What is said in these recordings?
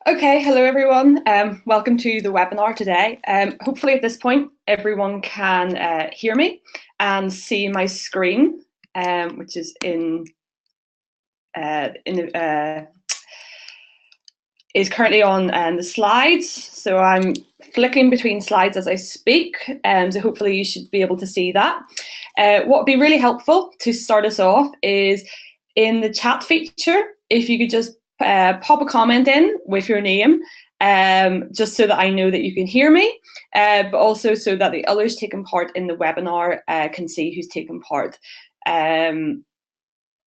Okay, hello everyone. Welcome to the webinar today. Hopefully at this point everyone can hear me and see my screen, which is is currently on the slides. So I'm flicking between slides as I speak, so hopefully you should be able to see that. What would be really helpful to start us off is in the chat feature, if you could just pop a comment in with your name, just so that I know that you can hear me, but also so that the others taking part in the webinar can see who's taking part.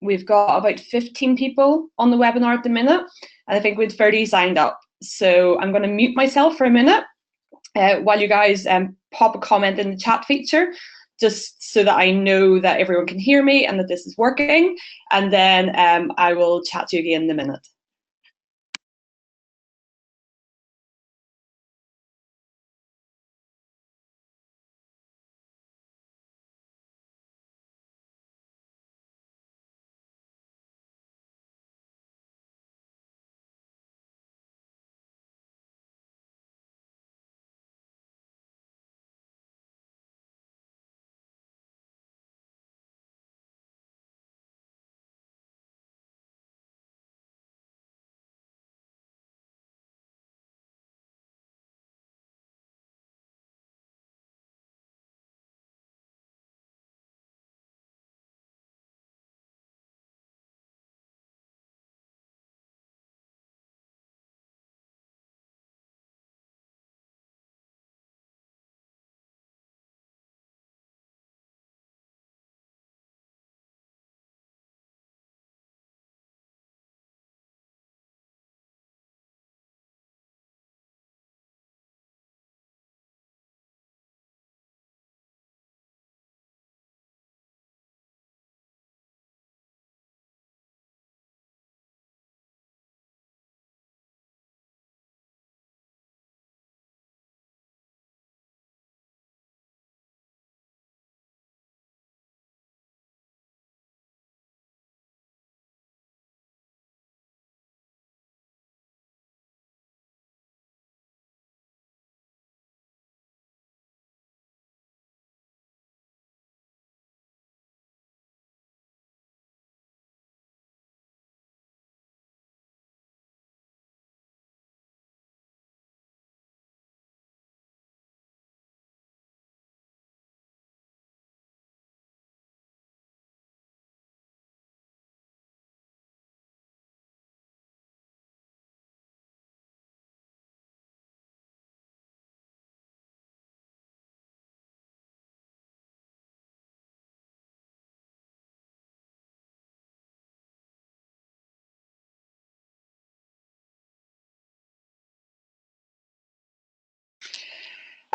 We've got about 15 people on the webinar at the minute, and I think we've 30 signed up. So I'm going to mute myself for a minute while you guys pop a comment in the chat feature, just so that I know that everyone can hear me and that this is working. And then I will chat to you again in a minute.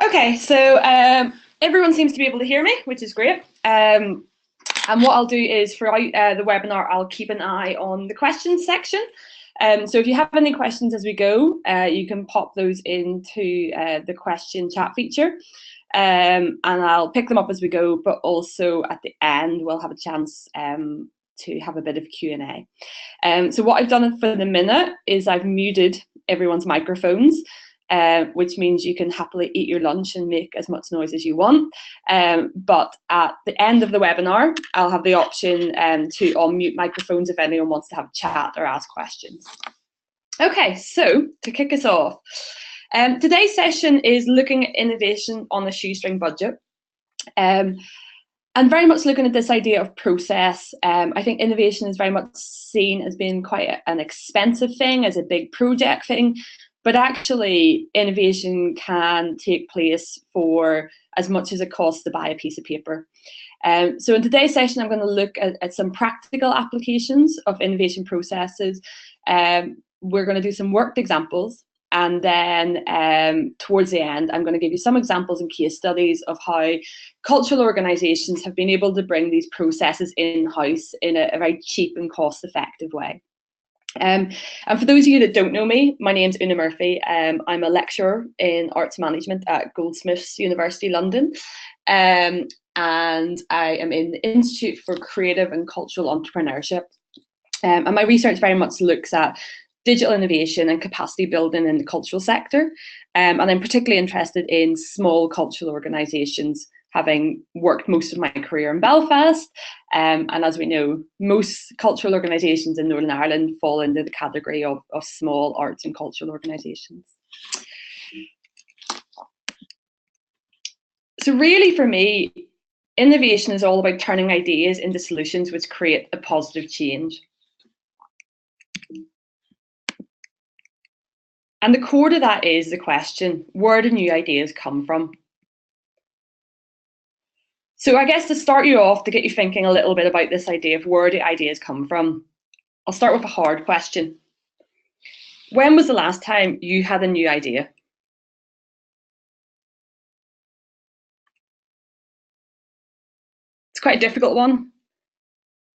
Okay, so everyone seems to be able to hear me, which is great. And what I'll do is throughout the webinar, I'll keep an eye on the questions section. So if you have any questions as we go, you can pop those into the question chat feature, and I'll pick them up as we go, but also at the end, we'll have a chance to have a bit of Q&A. So what I've done for the minute is I've muted everyone's microphones, which means you can happily eat your lunch and make as much noise as you want. But at the end of the webinar, I'll have the option to unmute microphones if anyone wants to have a chat or ask questions. Okay, so to kick us off, today's session is looking at innovation on a shoestring budget. And very much looking at this idea of process. I think innovation is very much seen as being quite an expensive thing, as a big project thing, but actually innovation can take place for as much as it costs to buy a piece of paper. So in today's session, I'm going to look at some practical applications of innovation processes. We're going to do some worked examples. And then towards the end, I'm going to give you some examples and case studies of how cultural organisations have been able to bring these processes in-house in a very cheap and cost-effective way. And for those of you that don't know me, my name's Oonagh Murphy. I'm a lecturer in arts management at Goldsmiths University London. And I am in the Institute for Creative and Cultural Entrepreneurship. And my research very much looks at digital innovation and capacity building in the cultural sector. And I'm particularly interested in small cultural organisations, having worked most of my career in Belfast. And as we know, most cultural organisations in Northern Ireland fall into the category of small arts and cultural organisations. So really for me, innovation is all about turning ideas into solutions which create a positive change. And the core to that is the question, where do new ideas come from? So I guess to start you off, to get you thinking a little bit about this idea of where do ideas come from, I'll start with a hard question. When was the last time you had a new idea? It's quite a difficult one.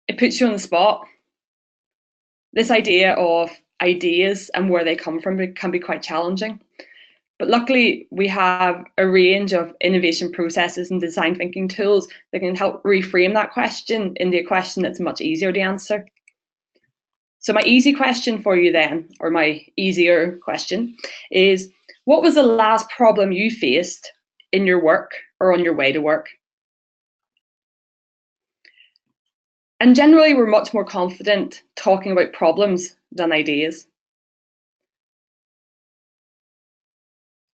It puts you on the spot. This idea of ideas and where they come from can be quite challenging. But luckily, we have a range of innovation processes and design thinking tools that can help reframe that question into a question that's much easier to answer. So my easy question for you then, or my easier question, is what was the last problem you faced in your work or on your way to work? And generally, we're much more confident talking about problems than ideas.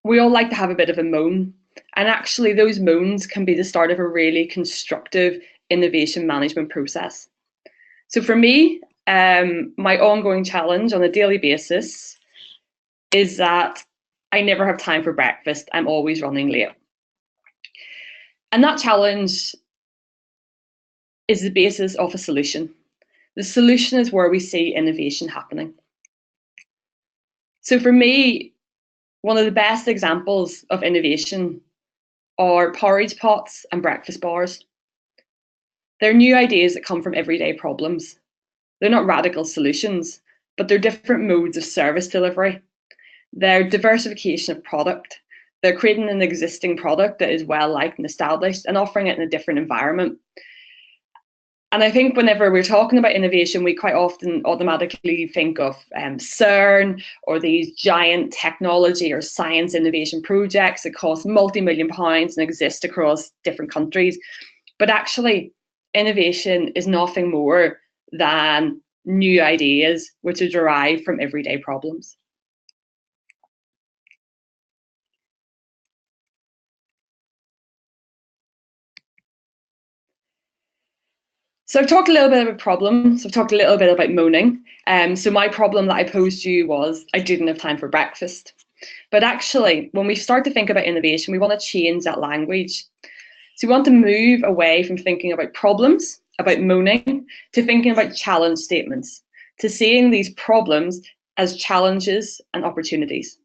We all like to have a bit of a moan, and actually those moans can be the start of a really constructive innovation management process. So for me, my ongoing challenge on a daily basis is that I never have time for breakfast. I'm always running late. And that challenge is the basis of a solution. The solution is where we see innovation happening. So for me, one of the best examples of innovation are porridge pots and breakfast bars. They're new ideas that come from everyday problems. They're not radical solutions, but they're different modes of service delivery. They're diversification of product. They're creating an existing product that is well liked and established and offering it in a different environment. And I think whenever we're talking about innovation, we quite often automatically think of CERN or these giant technology or science innovation projects that cost multi-million pounds and exist across different countries. But actually, innovation is nothing more than new ideas which are derived from everyday problems. So I've talked a little bit about problems. I've talked a little bit about moaning. So my problem that I posed to you was I didn't have time for breakfast. But actually, when we start to think about innovation, we want to change that language. So we want to move away from thinking about problems, about moaning, to thinking about challenge statements, to seeing these problems as challenges and opportunities.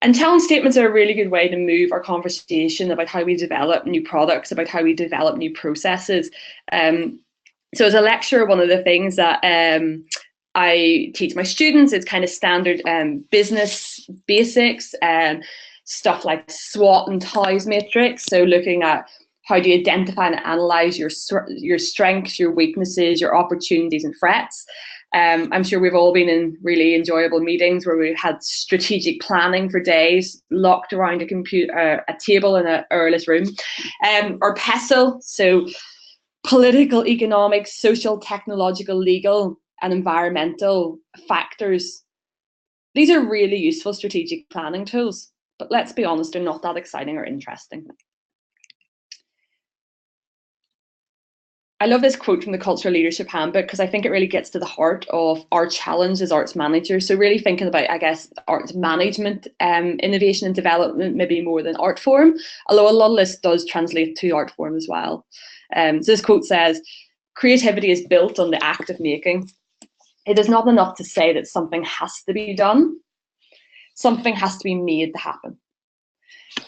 And challenge statements are a really good way to move our conversation about how we develop new products, about how we develop new processes. So as a lecturer, one of the things that I teach my students is kind of standard business basics, stuff like SWOT and TOWS matrix. So looking at how do you identify and analyze your strengths, your weaknesses, your opportunities and threats. I'm sure we've all been in really enjoyable meetings where we've had strategic planning for days, locked around a table in an airless room. Or PESTLE, so political, economic, social, technological, legal, and environmental factors. These are really useful strategic planning tools, but let's be honest, they're not that exciting or interesting. I love this quote from the Cultural Leadership Handbook because I think it really gets to the heart of our challenge as arts managers. So really thinking about, I guess, arts management, innovation and development, maybe more than art form, although a lot of this does translate to art form as well. So this quote says, "Creativity is built on the act of making. It is not enough to say that something has to be done. Something has to be made to happen.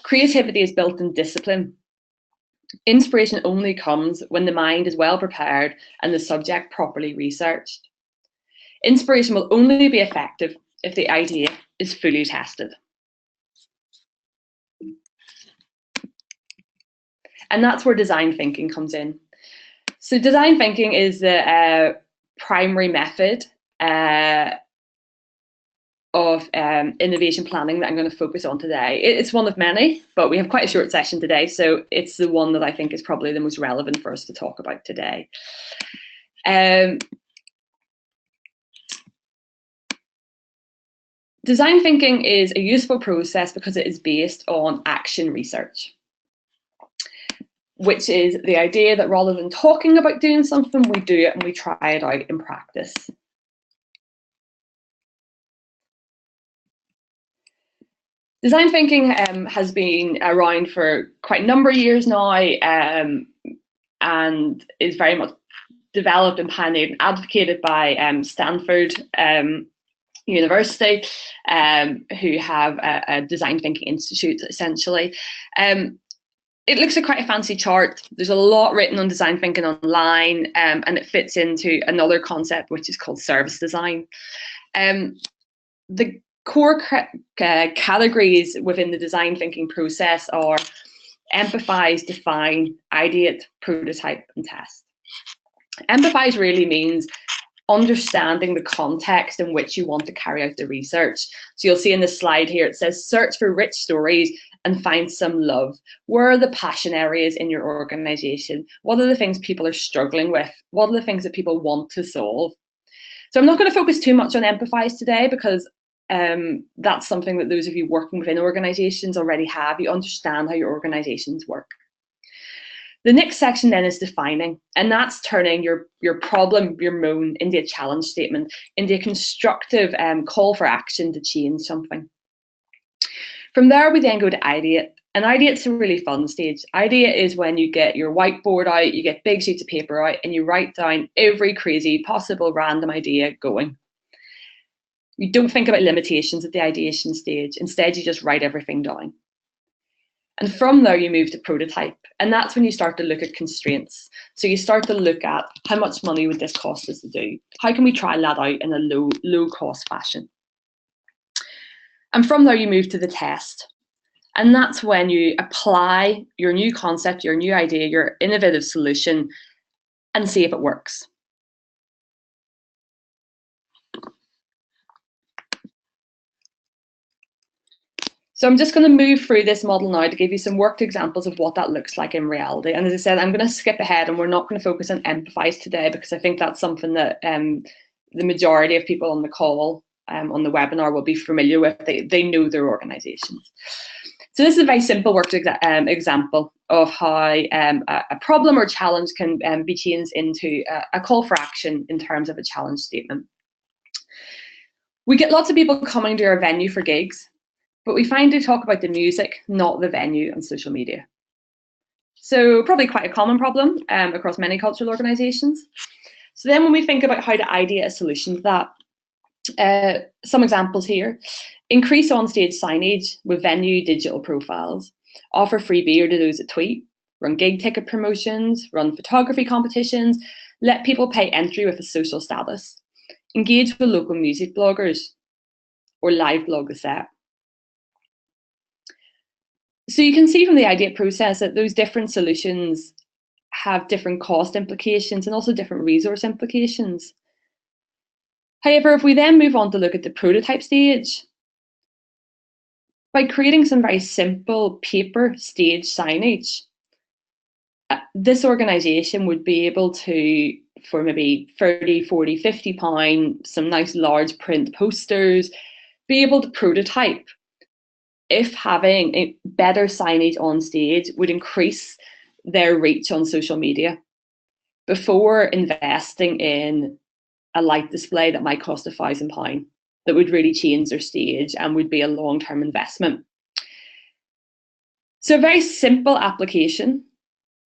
Creativity is built in discipline. Inspiration only comes when the mind is well prepared and the subject properly researched. Inspiration will only be effective if the idea is fully tested." And that's where design thinking comes in. So design thinking is the primary method of innovation planning that I'm going to focus on today. It's one of many, but we have quite a short session today, so it's the one that I think is probably the most relevant for us to talk about today. Design thinking is a useful process because it is based on action research, which is the idea that rather than talking about doing something, we do it and we try it out in practice. Design thinking has been around for quite a number of years now, and is very much developed and pioneered and advocated by Stanford University, who have a design thinking institute, essentially. It looks like quite a fancy chart. There's a lot written on design thinking online, and it fits into another concept, which is called service design. The core categories within the design thinking process are empathize, define, ideate, prototype, and test. Empathize really means understanding the context in which you want to carry out the research. So you'll see in this slide here, it says search for rich stories and find some love. Where are the passion areas in your organization? What are the things people are struggling with? What are the things that people want to solve? So I'm not going to focus too much on empathize today, because that's something that those of you working within organizations already have. You understand how your organizations work. The next section then is defining, and that's turning your problem, your moan, into a challenge statement, into a constructive call for action to change something. From there, we then go to ideate, and ideate's a really fun stage. Ideate is when you get your whiteboard out, you get big sheets of paper out, and you write down every crazy possible random idea going. You don't think about limitations at the ideation stage. Instead, you just write everything down. And from there, you move to prototype. And that's when you start to look at constraints. So you start to look at how much money would this cost us to do? How can we try that out in a low cost fashion? And from there, you move to the test. And that's when you apply your new concept, your new idea, your innovative solution, and see if it works. So I'm just going to move through this model now to give you some worked examples of what that looks like in reality. And as I said, I'm going to skip ahead and we're not going to focus on empathize today, because I think that's something that the majority of people on the call, on the webinar, will be familiar with. They know their organizations. So this is a very simple worked example of how a problem or challenge can be changed into a call for action in terms of a challenge statement. We get lots of people coming to our venue for gigs, but we find to talk about the music, not the venue, on social media. So probably quite a common problem across many cultural organisations. So then when we think about how to ideate a solution to that, some examples here: increase on-stage signage with venue digital profiles, offer free beer to those that tweet, run gig ticket promotions, run photography competitions, let people pay entry with a social status, engage with local music bloggers, or live blog the set. So you can see from the ideate process that those different solutions have different cost implications and also different resource implications. However, if we then move on to look at the prototype stage, by creating some very simple paper stage signage, this organisation would be able to, for maybe 30, 40, 50 pound, some nice large print posters, be able to prototype if having a better signage on stage would increase their reach on social media before investing in a light display that might cost £1,000, that would really change their stage and would be a long-term investment. So a very simple application: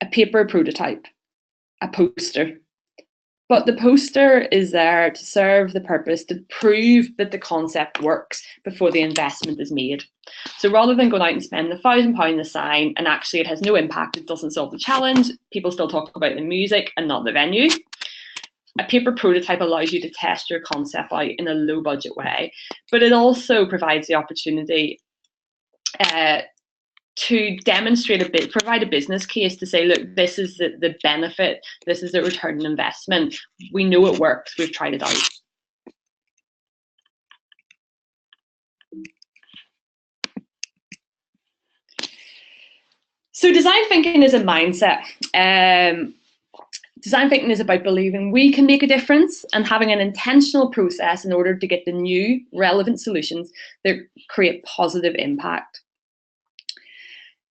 a paper prototype, a poster. But the poster is there to serve the purpose to prove that the concept works before the investment is made. So rather than going out and spend £1,000 on a sign and actually it has no impact, it doesn't solve the challenge, people still talk about the music and not the venue, a paper prototype allows you to test your concept out in a low budget way, but it also provides the opportunity to demonstrate a bit, provide a business case to say, look, this is the benefit, this is the return on investment. We know it works, we've tried it out. So design thinking is a mindset. Design thinking is about believing we can make a difference and having an intentional process in order to get the new relevant solutions that create positive impact.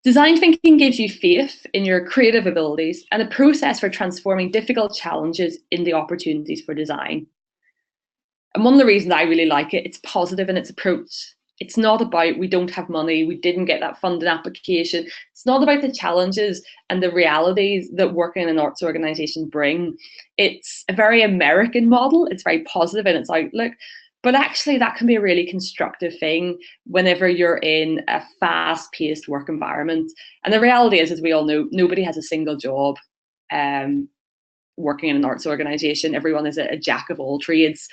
Design thinking gives you faith in your creative abilities and a process for transforming difficult challenges into opportunities for design. And one of the reasons I really like it, it's positive in its approach. It's not about we don't have money, we didn't get that funding application. It's not about the challenges and the realities that working in an arts organisation bring. It's a very American model. It's very positive in its outlook. But actually, that can be a really constructive thing whenever you're in a fast-paced work environment. And the reality is, as we all know, nobody has a single job working in an arts organisation. Everyone is a jack of all trades.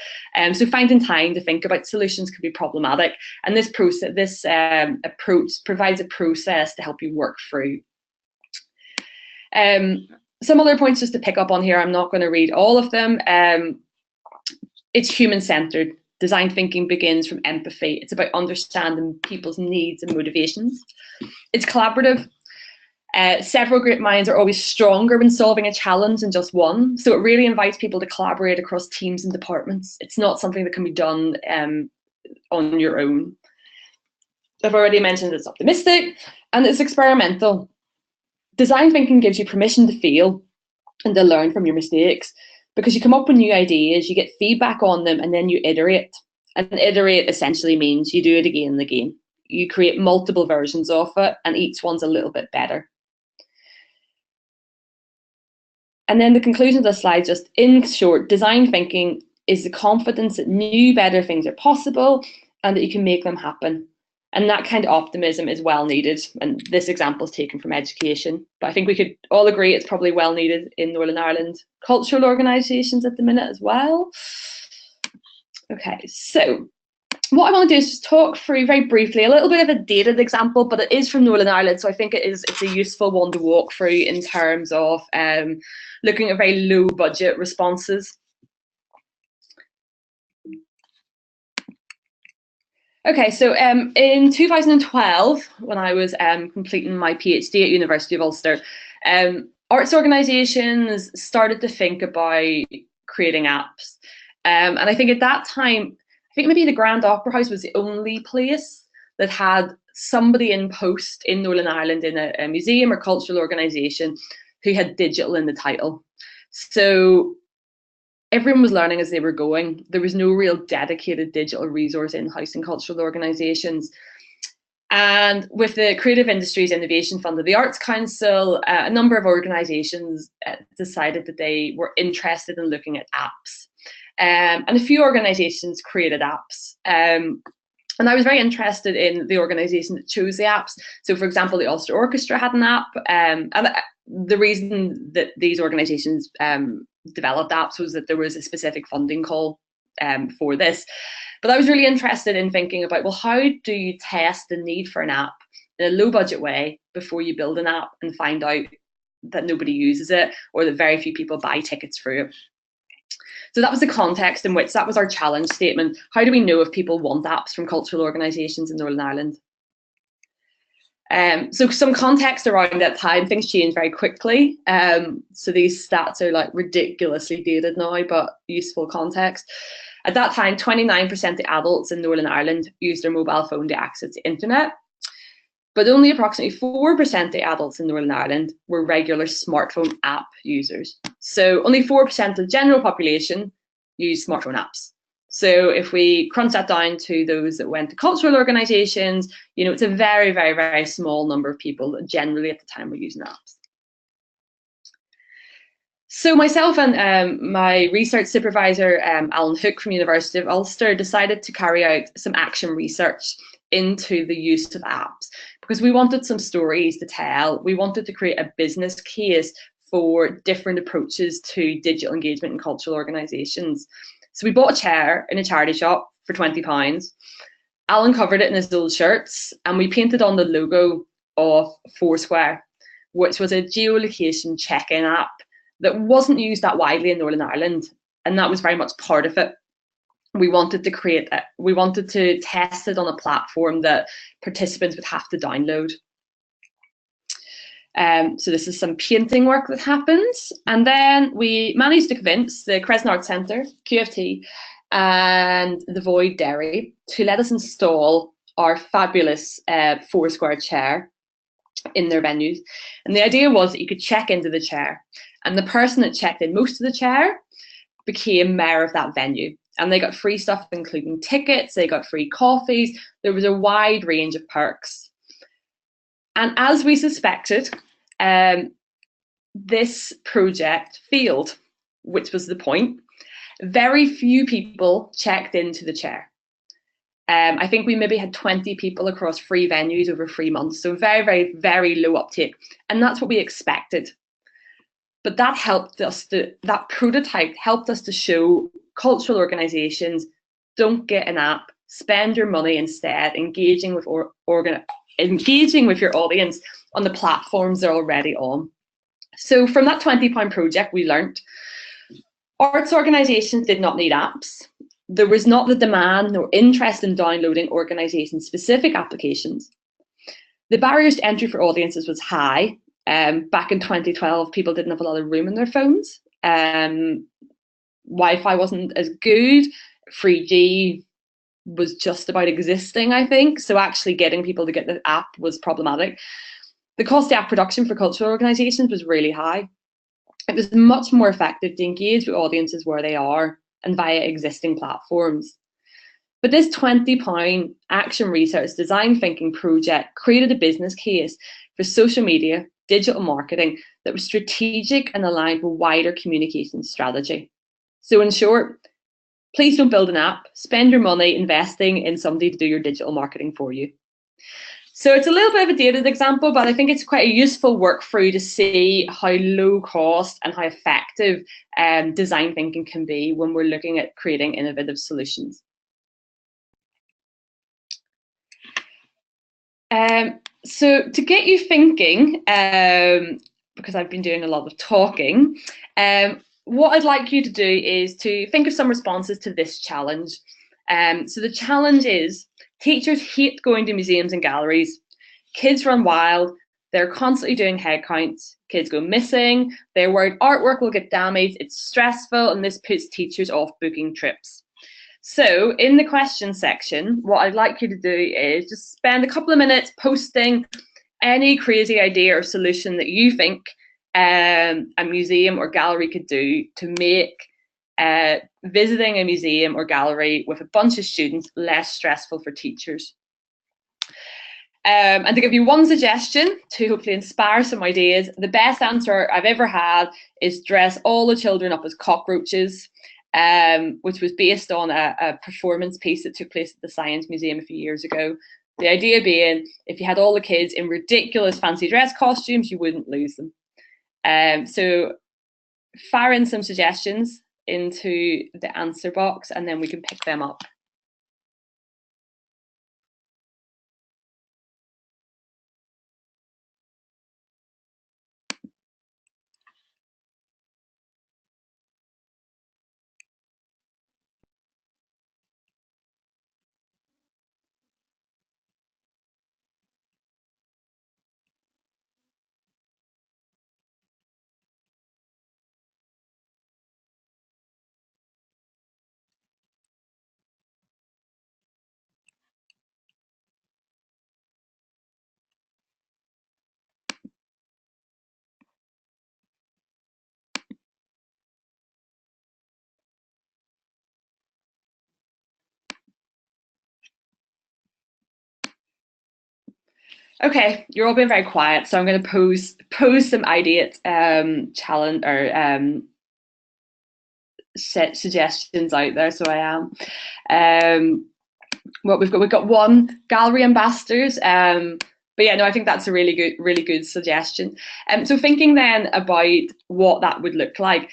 So finding time to think about solutions can be problematic. And this approach provides a process to help you work through. Some other points just to pick up on here. I'm not going to read all of them. It's human-centred. Design thinking begins from empathy. It's about understanding people's needs and motivations. It's collaborative. Several great minds are always stronger when solving a challenge than just one. So it really invites people to collaborate across teams and departments. It's not something that can be done on your own. I've already mentioned it's optimistic and it's experimental. Design thinking gives you permission to fail and to learn from your mistakes, because you come up with new ideas, you get feedback on them, and then you iterate. And iterate essentially means you do it again and again. You create multiple versions of it, and each one's a little bit better. And then the conclusion of the slide, just in short, design thinking is the confidence that new, better things are possible and that you can make them happen. And that kind of optimism is well needed. And this example is taken from education, but I think we could all agree it's probably well needed in Northern Ireland cultural organisations at the minute as well. Okay, so what I want to do is just talk through very briefly a little bit of a dated example, but it is from Northern Ireland, so I think it's a useful one to walk through in terms of looking at very low budget responses. Okay, so in 2012, when I was completing my PhD at University of Ulster, arts organisations started to think about creating apps. And I think at that time, I think maybe the Grand Opera House was the only place that had somebody in post in Northern Ireland in a museum or cultural organisation who had digital in the title. So everyone was learning as they were going. There was no real dedicated digital resource in-house in cultural organisations. And with the Creative Industries Innovation Fund of the Arts Council, a number of organisations decided that they were interested in looking at apps. And a few organisations created apps. And I was very interested in the organisation that chose the apps. So, for example, the Ulster Orchestra had an app. And the reason that these organisations developed apps was that there was a specific funding call for this. But I was really interested in thinking about, well, how do you test the need for an app in a low budget way before you build an app and find out that nobody uses it or that very few people buy tickets through it? So that was the context in which that was our challenge statement. How do we know if people want apps from cultural organisations in Northern Ireland? So some context around that time, things changed very quickly. So these stats are like ridiculously dated now, but useful context. At that time, 29% of adults in Northern Ireland used their mobile phone to access the internet, but only approximately 4% of adults in Northern Ireland were regular smartphone app users. So only 4% of the general population used smartphone apps. So if we crunch that down to those that went to cultural organisations, you know, it's a very, very, very small number of people that generally at the time were using apps. So myself and my research supervisor, Alan Hook from University of Ulster, decided to carry out some action research into the use of apps because we wanted some stories to tell. We wanted to create a business case for different approaches to digital engagement in cultural organisations. So we bought a chair in a charity shop for £20. Alan covered it in his old shirts and we painted on the logo of Foursquare, which was a geolocation check-in app that wasn't used that widely in Northern Ireland, and that was very much part of it. We wanted to test it on a platform that participants would have to download. So this is some painting work that happens, and then we managed to convince the Crescent Arts Centre, QFT, and the Void Dairy to let us install our fabulous Foursquare chair in their venues. And the idea was that you could check into the chair, and the person that checked in most of the chair became mayor of that venue. And they got free stuff, including tickets, they got free coffees, there was a wide range of perks. And as we suspected, this project failed, which was the point. Very few people checked into the chair. I think we maybe had 20 people across 3 venues over 3 months, so very, very, very low uptake. And that's what we expected. But that prototype helped us to show cultural organisations, don't get an app, spend your money instead engaging with your audience on the platforms they're already on. So from that £20 project, we learned arts organisations did not need apps. There was not the demand nor interest in downloading organisation-specific applications. The barriers to entry for audiences was high. Back in 2012, people didn't have a lot of room in their phones. Wi-Fi wasn't as good. 3G was just about existing, I think. So actually getting people to get the app was problematic. The cost of app production for cultural organisations was really high. It was much more effective to engage with audiences where they are and via existing platforms. But this £20 action research design thinking project created a business case for social media, digital marketing that was strategic and aligned with wider communication strategy. So in short, please don't build an app, spend your money investing in somebody to do your digital marketing for you. So it's a little bit of a dated example, but I think it's quite a useful work through to see how low cost and how effective design thinking can be when we're looking at creating innovative solutions. So to get you thinking, because I've been doing a lot of talking, what I'd like you to do is to think of some responses to this challenge. So the challenge is, teachers hate going to museums and galleries. Kids run wild. They're constantly doing head counts. Kids go missing. They're worried artwork will get damaged. It's stressful, and this puts teachers off booking trips. So in the question section, what I'd like you to do is just spend a couple of minutes posting any crazy idea or solution that you think a museum or gallery could do to make visiting a museum or gallery with a bunch of students less stressful for teachers. And to give you one suggestion to hopefully inspire some ideas, the best answer I've ever had is dress all the children up as cockroaches, which was based on a performance piece that took place at the Science Museum a few years ago. The idea being, if you had all the kids in ridiculous fancy dress costumes, you wouldn't lose them. So fire in some suggestions into the answer box, and then we can pick them up. Okay, you're all being very quiet, so I'm going to pose some ideas, challenge or set suggestions out there. So I am. What we've got one, gallery ambassadors. But yeah, no, I think that's a really good suggestion. So thinking then about what that would look like,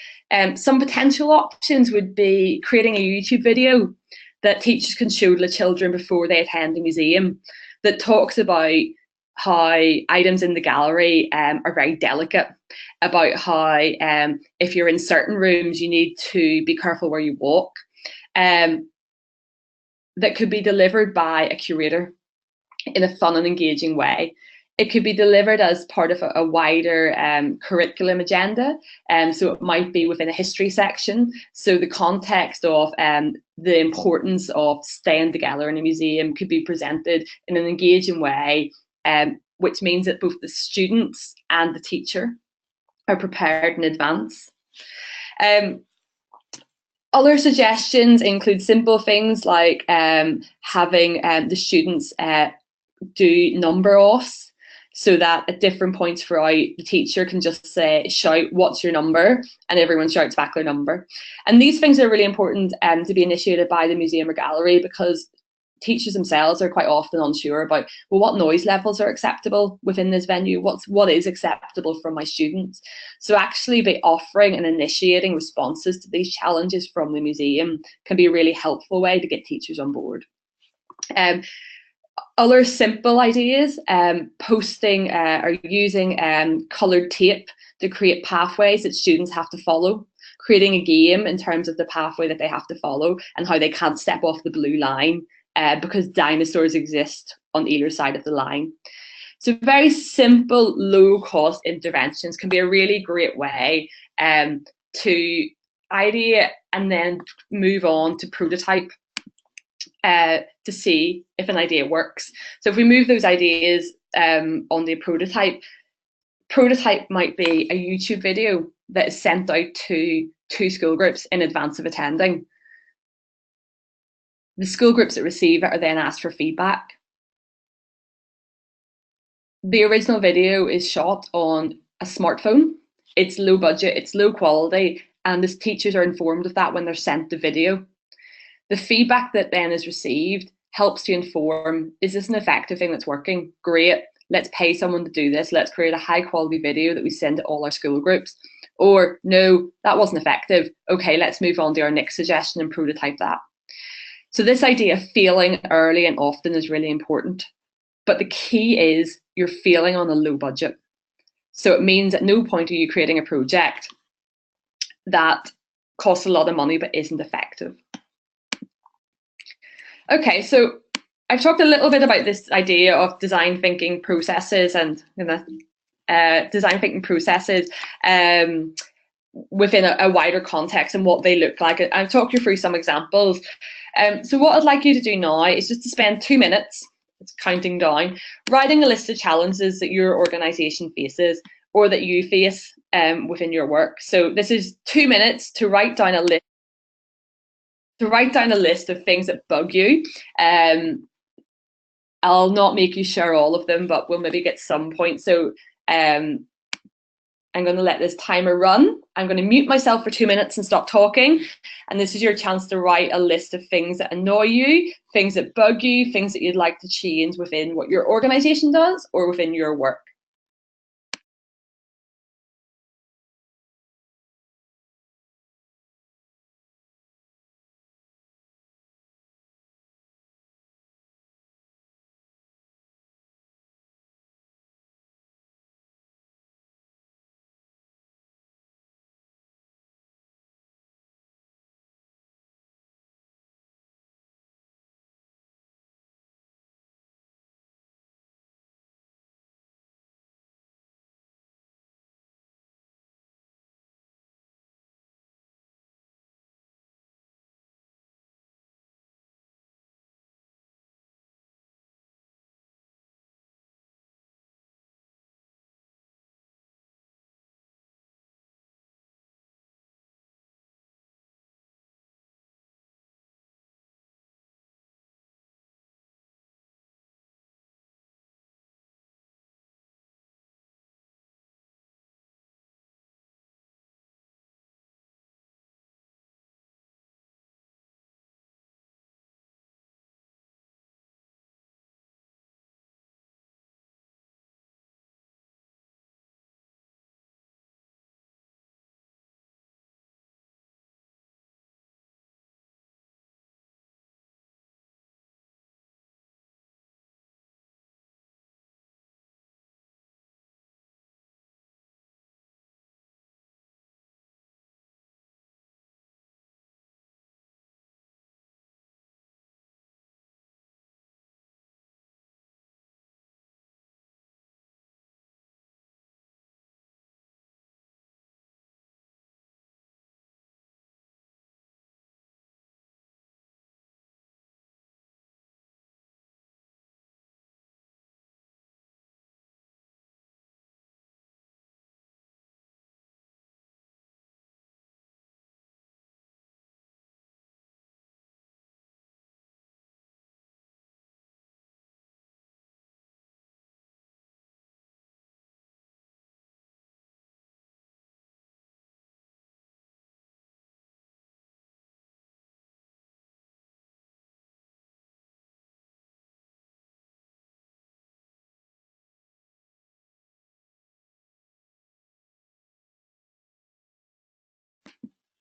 some potential options would be creating a YouTube video that teachers can show the children before they attend a museum that talks about how items in the gallery are very delicate, about how if you're in certain rooms, you need to be careful where you walk, that could be delivered by a curator in a fun and engaging way. It could be delivered as part of a wider curriculum agenda. So it might be within a history section. So the context of the importance of staying together in a museum could be presented in an engaging way, which means that both the students and the teacher are prepared in advance. Other suggestions include simple things like having the students do number offs, so that at different points throughout, the teacher can just shout, "What's your number?" and everyone shouts back their number. And these things are really important to be initiated by the museum or gallery, because teachers themselves are quite often unsure about, well, what noise levels are acceptable within this venue, what is acceptable from my students. So actually by offering and initiating responses to these challenges from the museum can be a really helpful way to get teachers on board. Other simple ideas, posting or using coloured tape to create pathways that students have to follow, creating a game in terms of the pathway that they have to follow and how they can't step off the blue line because dinosaurs exist on either side of the line. So very simple, low-cost interventions can be a really great way to idea and then move on to prototype to see if an idea works. So if we move those ideas on the prototype might be a YouTube video that is sent out to 2 school groups in advance of attending. The school groups that receive it are then asked for feedback. The original video is shot on a smartphone. It's low budget, it's low quality, and the teachers are informed of that when they're sent the video. The feedback that then is received helps to inform, is this an effective thing that's working? Great, let's pay someone to do this. Let's create a high quality video that we send to all our school groups. Or no, that wasn't effective. Okay, let's move on to our next suggestion and prototype that. So this idea of failing early and often is really important. But the key is you're failing on a low budget. So it means at no point are you creating a project that costs a lot of money but isn't effective. Okay, so I've talked a little bit about this idea of design thinking processes and design thinking processes within a wider context and what they look like. I've talked you through some examples. So what I'd like you to do now is just to spend 2 minutes, it's counting down, writing a list of challenges that your organisation faces or that you face within your work. So this is 2 minutes to write down a list. Of things that bug you. I'll not make you share all of them, but we'll maybe get some points. So I'm going to let this timer run. I'm going to mute myself for 2 minutes and stop talking. And this is your chance to write a list of things that annoy you, things that bug you, things that you'd like to change within what your organisation does or within your work.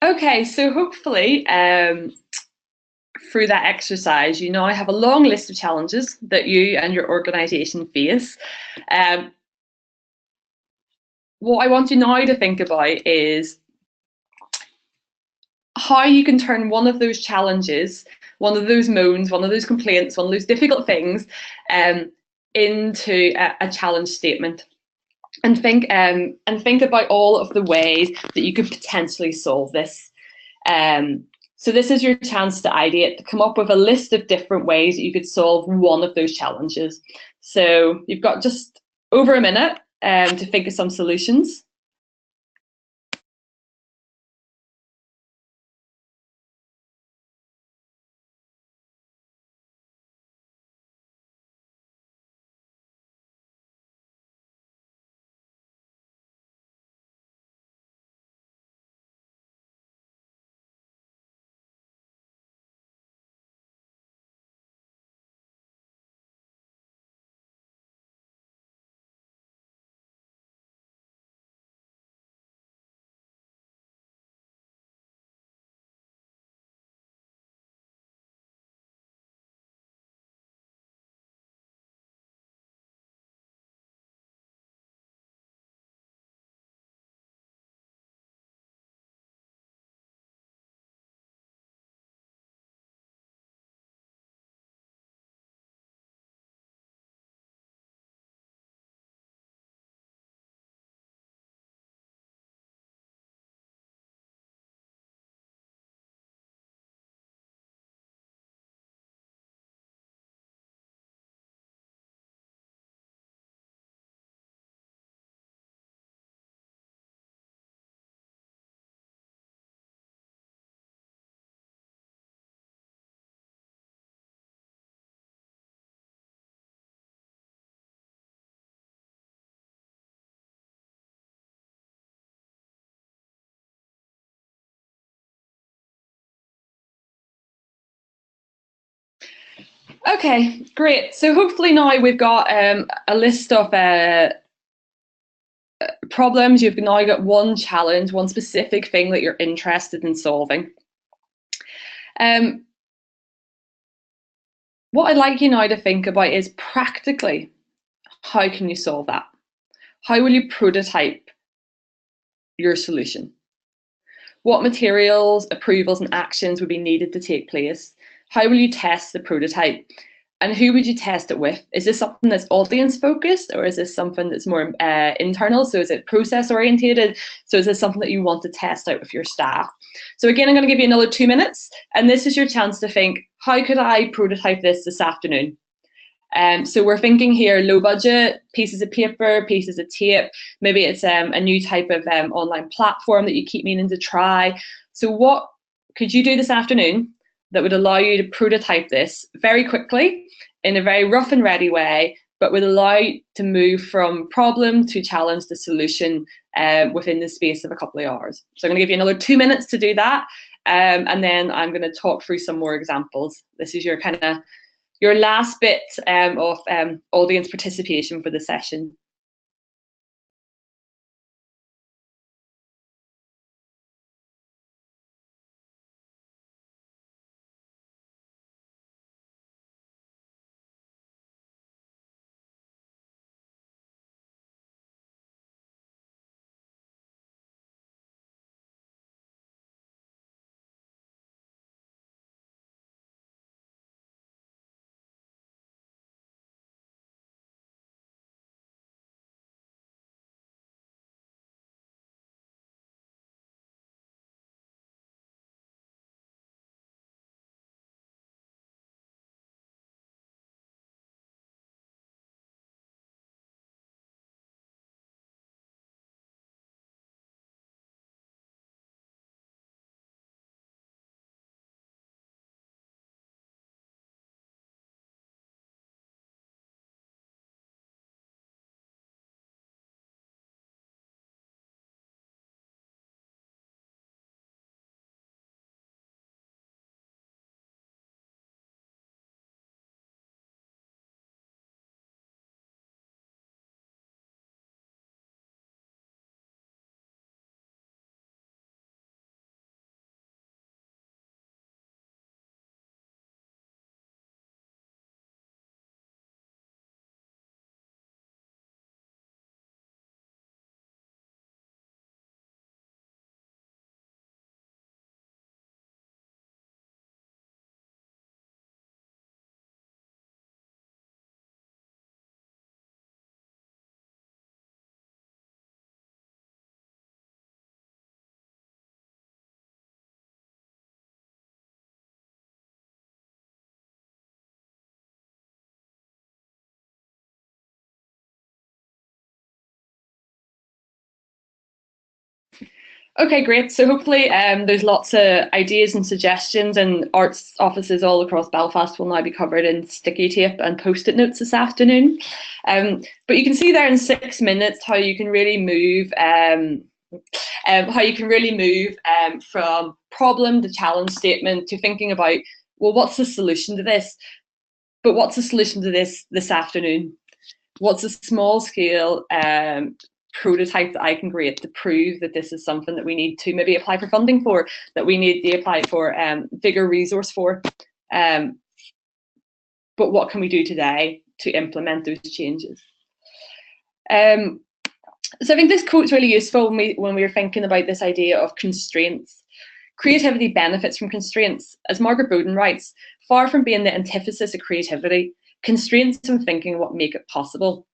Okay, so hopefully through that exercise, you now have a long list of challenges that you and your organisation face. Um, what I want you now to think about is how you can turn one of those challenges, one of those moans, one of those complaints, one of those difficult things into a challenge statement. And think about all of the ways that you could potentially solve this. So this is your chance to ideate, to come up with a list of different ways that you could solve one of those challenges. So you've got just over a minute to think of some solutions. Okay, great. So hopefully now we've got a list of problems. You've now got one challenge, one specific thing that you're interested in solving. Um, what I'd like you now to think about is practically, how can you solve that? How will you prototype your solution? What materials, approvals, and actions would be needed to take place? How will you test the prototype? And who would you test it with? Is this something that's audience focused, or is this something that's more internal? So is it process orientated? So is this something that you want to test out with your staff? So again, I'm going to give you another 2 minutes, and this is your chance to think, how could I prototype this afternoon? So we're thinking here low budget, pieces of paper, pieces of tape. Maybe it's a new type of online platform that you keep meaning to try. So what could you do this afternoon that would allow you to prototype this very quickly in a very rough and ready way, but would allow you to move from problem to challenge to solution within the space of a couple of hours? So I'm going to give you another 2 minutes to do that. And then I'm going to talk through some more examples. This is your kind of your last bit of audience participation for the session. Okay, great. So hopefully there's lots of ideas and suggestions, and arts offices all across Belfast will now be covered in sticky tape and post-it notes this afternoon. But you can see there in 6 minutes how you can really move from problem to challenge statement to thinking about, well, what's the solution to this? But what's the solution to this afternoon? What's a small scale prototype that I can create to prove that this is something that we need to maybe apply for funding for, that we need to apply for bigger resource for. But what can we do today to implement those changes? So I think this quote's really useful when we were thinking about this idea of constraints. Creativity benefits from constraints. As Margaret Bowden writes, far from being the antithesis of creativity, constraints and thinking what make it possible.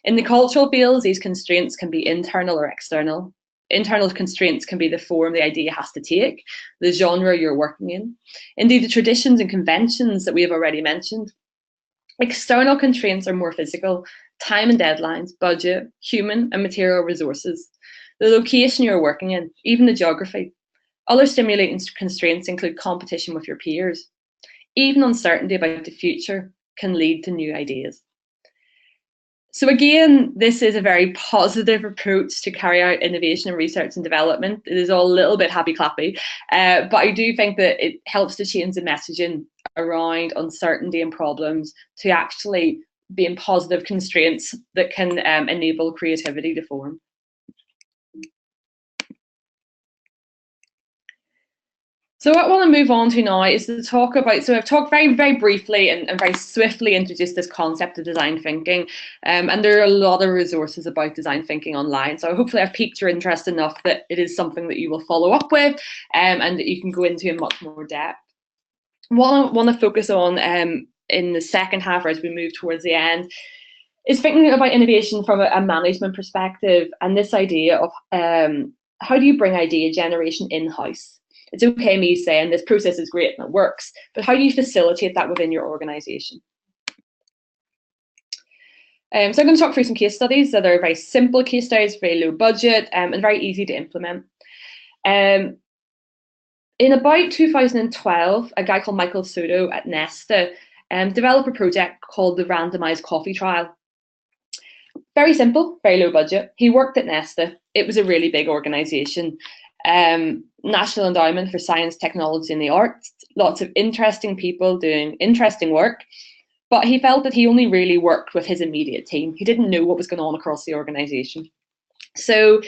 In the cultural fields, these constraints can be internal or external. Internal constraints can be the form the idea has to take, the genre you're working in, indeed the traditions and conventions that we have already mentioned. External constraints are more physical, time and deadlines, budget, human and material resources, the location you're working in, even the geography. Other stimulating constraints include competition with your peers. Even uncertainty about the future can lead to new ideas. So again, this is a very positive approach to carry out innovation and research and development. It is all a little bit happy clappy, but I do think that it helps to change the messaging around uncertainty and problems to actually being positive constraints that can enable creativity to form. So what I want to move on to now is to talk about, so I've talked very, very briefly and very swiftly introduced this concept of design thinking, and there are a lot of resources about design thinking online. So hopefully I've piqued your interest enough that it is something that you will follow up with and that you can go into in much more depth. What I want to focus on in the second half, or as we move towards the end, is thinking about innovation from a management perspective and this idea of how do you bring idea generation in-house? It's okay me saying this process is great and it works, but how do you facilitate that within your organisation? So I'm going to talk through some case studies that are very simple case studies, very low budget and very easy to implement. In about 2012, a guy called Michael Soto at Nesta developed a project called the Randomised Coffee Trial. Very simple, very low budget. He worked at Nesta. It was a really big organisation. National Endowment for Science, Technology and the Arts, lots of interesting people doing interesting work, but he felt that he only really worked with his immediate team. He didn't know what was going on across the organisation. So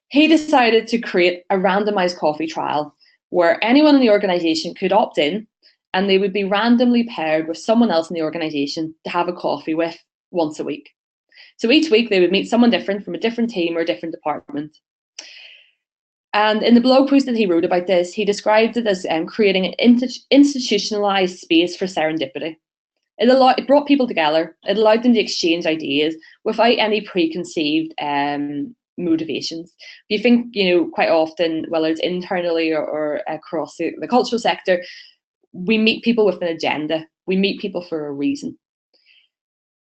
he decided to create a randomised coffee trial where anyone in the organisation could opt in and they would be randomly paired with someone else in the organisation to have a coffee with once a week. So each week they would meet someone different from a different team or a different department. And in the blog post that he wrote about this, he described it as creating an institutionalized space for serendipity. It brought people together. It allowed them to exchange ideas without any preconceived motivations. You think, quite often, whether it's internally or across the cultural sector, we meet people with an agenda. We meet people for a reason.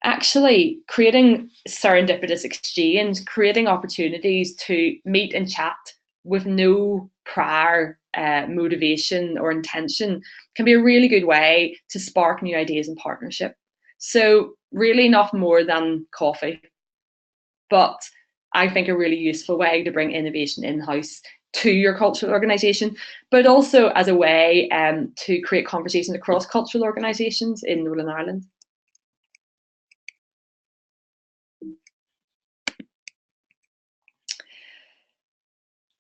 Actually, creating serendipitous exchange, creating opportunities to meet and chat with no prior motivation or intention can be a really good way to spark new ideas and partnership. So really not more than coffee, but I think a really useful way to bring innovation in-house to your cultural organisation, but also as a way to create conversations across cultural organisations in Northern Ireland.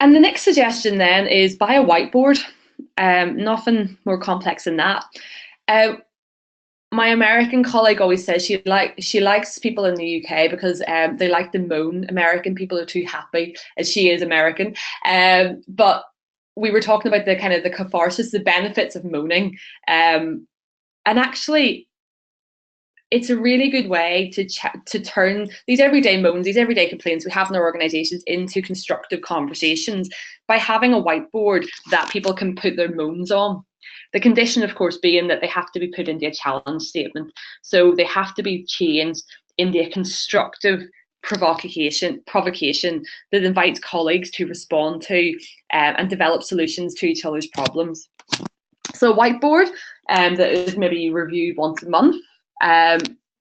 And the next suggestion then is buy a whiteboard. Nothing more complex than that. My American colleague always says she likes people in the UK because they like to moan. American people are too happy, as she is American. But we were talking about the kind of the catharsis, the benefits of moaning, and actually, it's a really good way to turn these everyday moans, these everyday complaints we have in our organisations into constructive conversations by having a whiteboard that people can put their moans on. The condition, of course, being that they have to be put into a challenge statement. So they have to be changed into a constructive provocation that invites colleagues to respond to and develop solutions to each other's problems. So a whiteboard that is maybe reviewed once a month,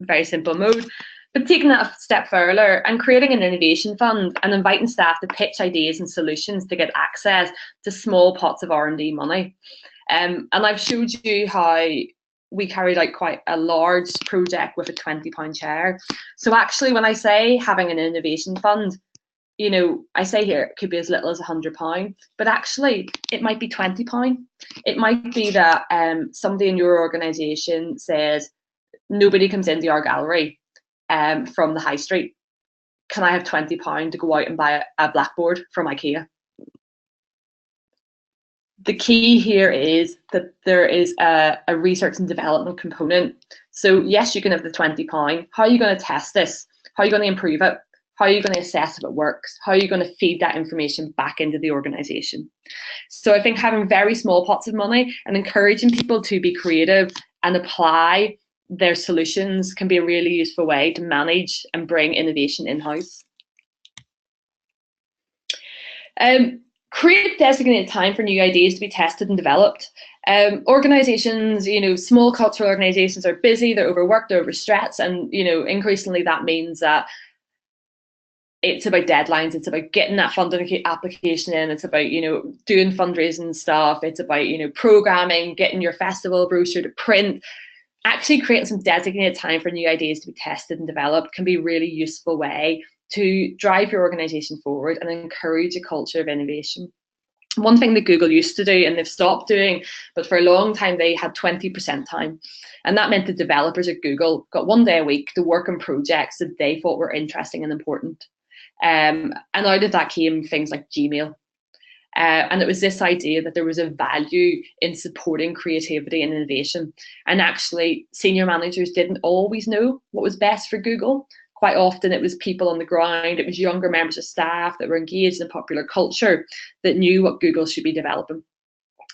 very simple mode, but taking that a step further and creating an innovation fund and inviting staff to pitch ideas and solutions to get access to small pots of R&D money. And I've showed you how we carried out quite a large project with a £20 chair. So actually, when I say having an innovation fund, you know, I say here it could be as little as £100, but actually it might be £20. It might be that somebody in your organisation says, nobody comes into our gallery from the high street. Can I have £20 to go out and buy a blackboard from IKEA? The key here is that there is a research and development component. So yes, you can have the £20. How are you going to test this? How are you going to improve it? How are you going to assess if it works? How are you going to feed that information back into the organisation? So I think having very small pots of money and encouraging people to be creative and apply their solutions can be a really useful way to manage and bring innovation in-house. Create designated time for new ideas to be tested and developed. Organizations, you know, small cultural organizations are busy, they're overworked, they're overstressed, and, you know, increasingly that means that it's about deadlines, it's about getting that funding application in, it's about, you know, doing fundraising stuff, it's about, you know, programming, getting your festival brochure to print. Actually creating some designated time for new ideas to be tested and developed can be a really useful way to drive your organisation forward and encourage a culture of innovation. One thing that Google used to do, and they've stopped doing, but for a long time they had 20% time. And that meant the developers at Google got 1 day a week to work on projects that they thought were interesting and important. And out of that came things like Gmail. And it was this idea that there was a value in supporting creativity and innovation. And actually, senior managers didn't always know what was best for Google. Quite often it was people on the ground, it was younger members of staff that were engaged in popular culture that knew what Google should be developing.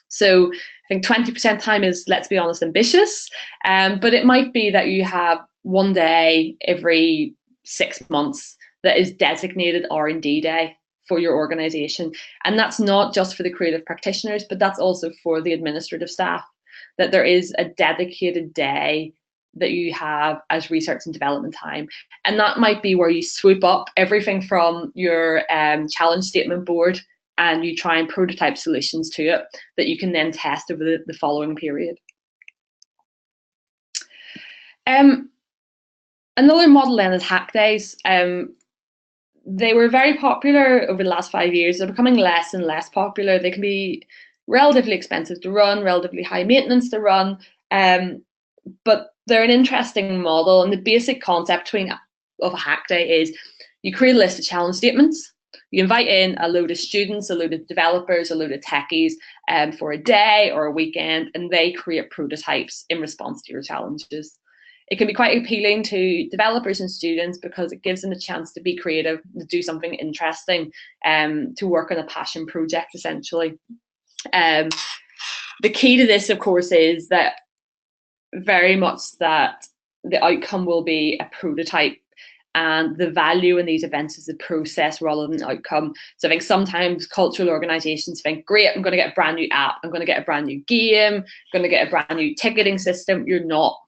So I think 20% time is, let's be honest, ambitious, but it might be that you have 1 day every 6 months that is designated R&D day for your organisation. And that's not just for the creative practitioners, but that's also for the administrative staff, that there is a dedicated day that you have as research and development time. And that might be where you swoop up everything from your challenge statement board and you try and prototype solutions to it that you can then test over the following period. Another model then is hack days. They were very popular over the last 5 years. They're becoming less and less popular. They can be relatively expensive to run, relatively high maintenance to run, but they're an interesting model. And the basic concept of a hack day is you create a list of challenge statements. You invite in a load of students, a load of developers, a load of techies for a day or a weekend, and they create prototypes in response to your challenges. It can be quite appealing to developers and students because it gives them a chance to be creative, to do something interesting, to work on a passion project, essentially. The key to this, of course, is that very much that the outcome will be a prototype, and the value in these events is the process rather than the outcome. So I think sometimes cultural organizations think, great, I'm going to get a brand new app, I'm going to get a brand new game, I'm going to get a brand new ticketing system. You're not.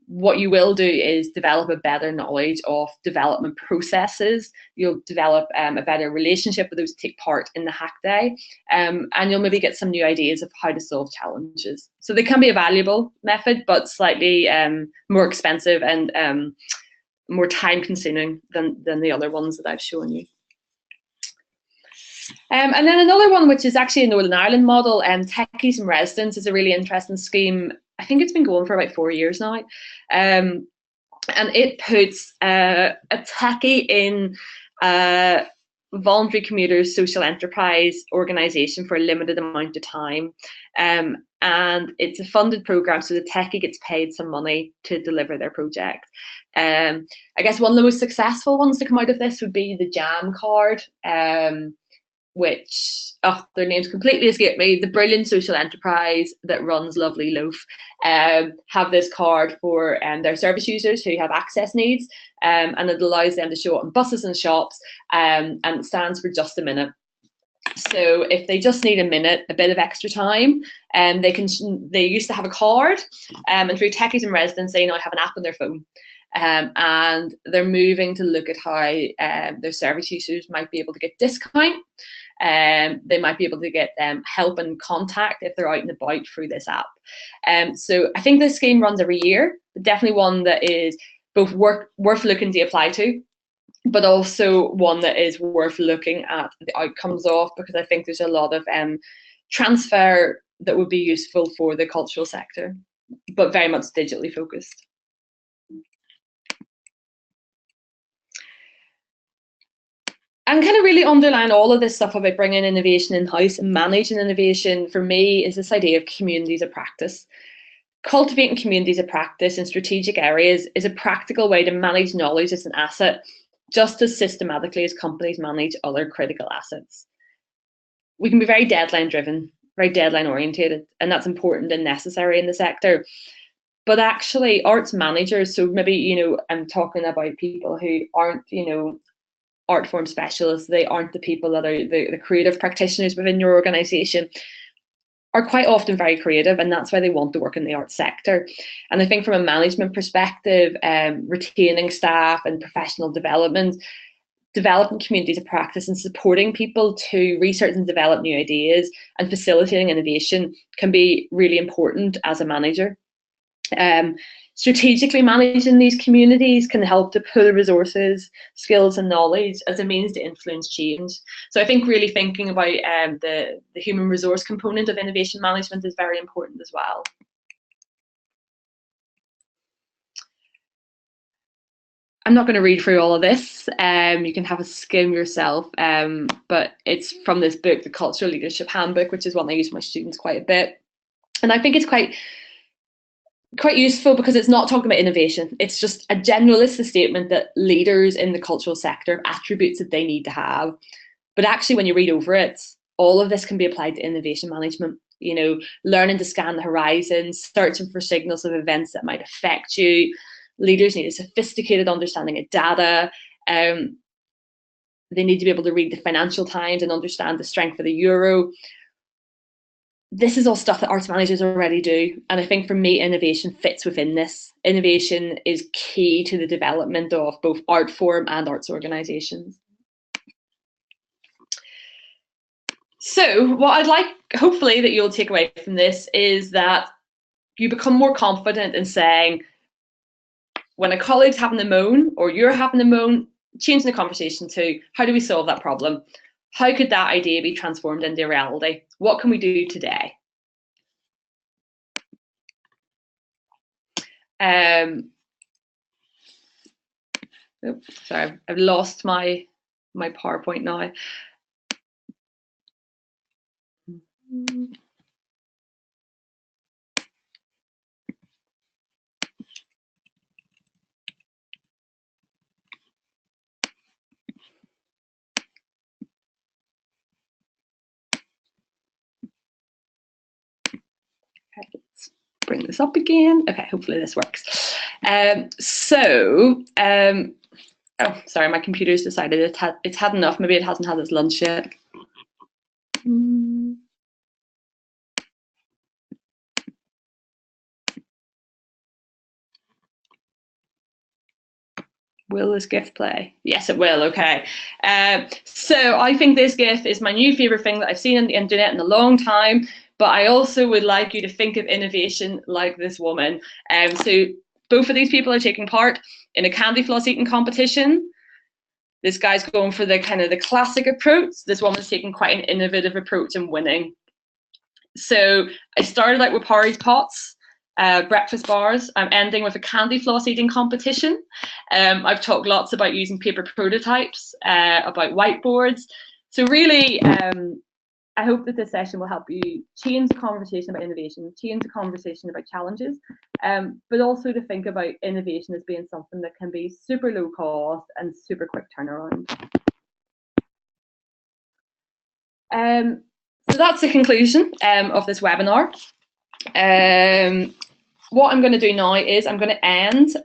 What you will do is develop a better knowledge of development processes. You'll develop a better relationship with those who take part in the hack day, and you'll maybe get some new ideas of how to solve challenges. So they can be a valuable method, but slightly more expensive and more time consuming than the other ones that I've shown you. And then another one, which is actually a Northern Ireland model, Techies in Residence, is a really interesting scheme. I think it's been going for about 4 years now. And it puts a techie in a voluntary commuters social enterprise organisation for a limited amount of time. And it's a funded programme, so the techie gets paid some money to deliver their project. I guess one of the most successful ones to come out of this would be the Jam card, which, their names completely escape me, the brilliant social enterprise that runs Lovely Loaf, have this card for their service users who have access needs. and it allows them to show up in buses and shops, and it stands for just a minute. So if they just need a minute, a bit of extra time, they used to have a card, and through Techies in Residence, they now have an app on their phone. And they're moving to look at how their service users might be able to get discount. They might be able to get help and contact if they're out and about through this app. So I think this scheme runs every year, but definitely one that is both worth looking to apply to, but also one that is worth looking at the outcomes of, because I think there's a lot of transfer that would be useful for the cultural sector, but very much digitally focused. And kind of really underline all of this stuff about bringing innovation in-house and managing innovation, for me, is this idea of communities of practice. Cultivating communities of practice in strategic areas is a practical way to manage knowledge as an asset, just as systematically as companies manage other critical assets. We can be very deadline driven, very deadline orientated, and that's important and necessary in the sector. But actually, arts managers, so maybe, I'm talking about people who aren't, art form specialists, they aren't the people that are the creative practitioners within your organisation, are quite often very creative, and that's why they want to work in the arts sector. And I think from a management perspective, retaining staff and professional development, developing communities of practice and supporting people to research and develop new ideas and facilitating innovation can be really important as a manager. Strategically managing these communities can help to pool resources, skills and knowledge as a means to influence change. So I think really thinking about the human resource component of innovation management is very important as well. I'm not going to read through all of this. You can have a skim yourself, but it's from this book, the Cultural Leadership Handbook, which is one I use with my students quite a bit. And I think it's quite useful because it's not talking about innovation. It's just a generalist statement that leaders in the cultural sector have attributes that they need to have. But actually, when you read over it, all of this can be applied to innovation management. Learning to scan the horizon, searching for signals of events that might affect you. Leaders need a sophisticated understanding of data. They need to be able to read the Financial Times and understand the strength of the euro. This is all stuff that arts managers already do. And I think for me, innovation fits within this. Innovation is key to the development of both art form and arts organisations. So what I'd like, hopefully, that you'll take away from this is that you become more confident in saying, when a colleague's having a moan or you're having a moan, changing the conversation to, how do we solve that problem? How could that idea be transformed into reality? What can we do today? Sorry, I've lost my PowerPoint now. Let's bring this up again. Okay, hopefully this works. Oh, sorry, my computer's decided it's had enough. Maybe it hasn't had its lunch yet. Will this GIF play? Yes, it will. Okay. So I think this GIF is my new favorite thing that I've seen on the internet in a long time. But I also would like you to think of innovation like this woman. So both of these people are taking part in a candy floss eating competition. This guy's going for the kind of the classic approach. This woman's taking quite an innovative approach and winning. So I started out with porridge pots, breakfast bars. I'm ending with a candy floss eating competition. I've talked lots about using paper prototypes, about whiteboards. So really, I hope that this session will help you change the conversation about innovation, change the conversation about challenges, but also to think about innovation as being something that can be super low cost and super quick turnaround. So that's the conclusion of this webinar. What I'm going to do now is I'm going to end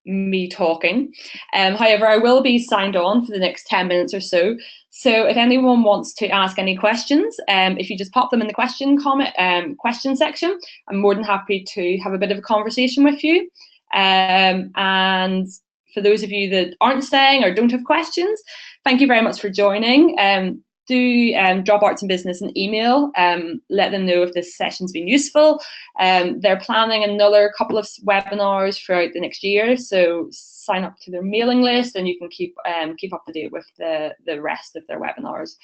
me talking. However, I will be signed on for the next 10 minutes or so. So if anyone wants to ask any questions, if you just pop them in the question section, I'm more than happy to have a bit of a conversation with you. And for those of you that aren't staying or don't have questions, thank you very much for joining. Do drop Arts and Business an email, let them know if this session's been useful. They're planning another couple of webinars throughout the next year, so sign up to their mailing list and you can keep up to date with the rest of their webinars.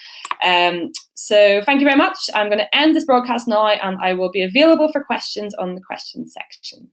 So thank you very much. I'm going to end this broadcast now and I will be available for questions on the questions section.